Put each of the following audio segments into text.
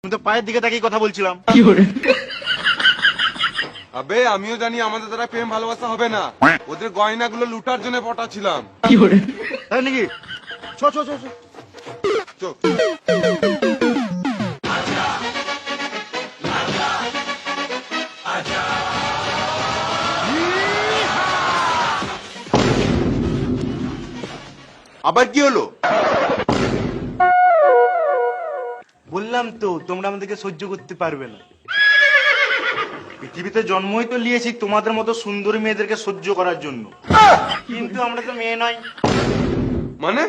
আমি তো পায়ের দিকে তাকিয়ে কথা বলছিলাম। আবে আমিও জানি আমাদের দ্বারা প্রেম ভালোবাসা হবে না, ওদের গয়নাগুলো লুটার জন্য পটাচ্ছিলাম। তাই নাকি? চ চ চ চ। চো। আবার কি হলো? বললাম তো তোমরা আমাদেরকে সহ্য করতে পারবে না। পৃথিবীতে জন্মই তো নিয়েছি তোমাদের মতো সুন্দরী মেয়েদেরকে সহ্য করার জন্য, কিন্তু আমরা তো মেয়ে নই। মানে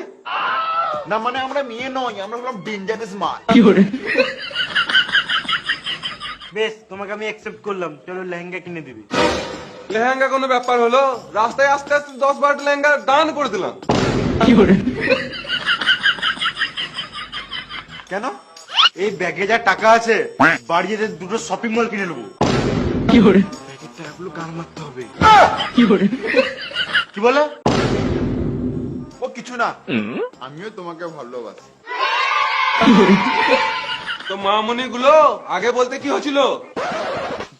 না মানে আমরা মেয়ে নই, আমরা হলাম ডেঞ্জারাস মাল। বেশ, তোমাকে আমি অ্যাকসেপ্ট করলাম, চলো লেহেঙ্গা কিনে দিবি। লেহেঙ্গা কোনো ব্যাপার হলো? রাস্তায় আস্তে আস্তে 10-12টা লেহেঙ্গা দান করে দিলাম। কেন? এই ব্যাগে যা টাকা আছে বাড়ি যেতে দুটো শপিং মল কিনে নেবো। ব্যাগের টাকাগুলো গান মারতে হবে। কি বলে? ও কিছু না, আমিও তোমাকে ভালোবাসি। তো মামনি গুলো আগে বলতে কি হয়েছিল?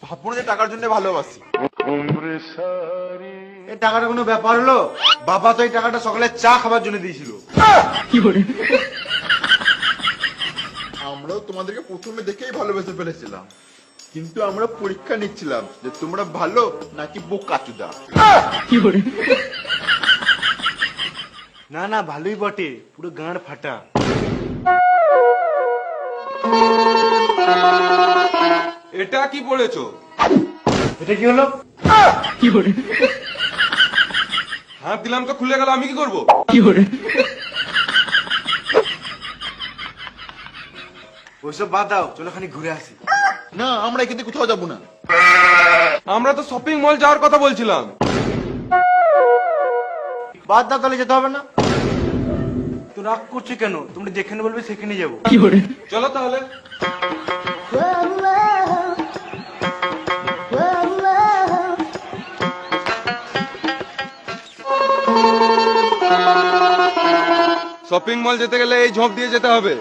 ভাববো না যে টাকার জন্য ভালোবাসি। এই টাকাটা কোনো ব্যাপার হলো? বাবা তো এই টাকাটা সকালে চা খাবার জন্য দিয়েছিল। আমরাও তোমাদেরকে প্রথমে দেখেই ভালোবেসে ফেলেছিলাম, কিন্তু আমরা পরীক্ষা নিচ্ছিলাম যে তোমরা ভালো নাকি বোকাচুদা। না না, ভালোই বটে, পুরো গাঁড় ফাটা। এটা কি পড়েছো? এটা কি হলো? হাত দিলাম তো খুলে গেল, আমি কি করবো? ওইসব বাদ দাও, চলো খানি ঘুরে আসি। না, আমরা এখান থেকে কোথাও যাবো না। আমরা তো শপিং মল যাওয়ার কথা বলছিলাম। বাদ দাও, তাহলে যেতে হবে না। তো রাগ করছো কেন? তুমি যেখানে বলবে সেখানে যাবো। চলো তাহলে। শপিং মল যেতে গেলে এই ঝোঁক দিয়ে যেতে হবে।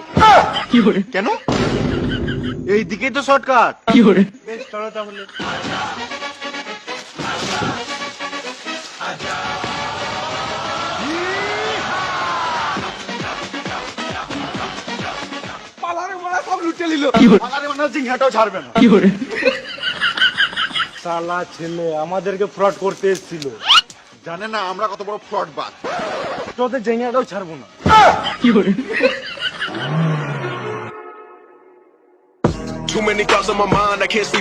কেন? এই দিকেই তো শর্টকাট। বেশ, চলো তাহলে। পালারে মারা সব লুটে নিল। পালারে মানে জিংহাটাও ছাড়বে না। শালা ছেলে আমাদেরকে ফ্রড করতে এসেছিল। জানে না আমরা কত বড় ফ্রড বাজ। তোদের জিংহাটাও ছাড়বো না। Too many thoughts on my mind, I can't sleep.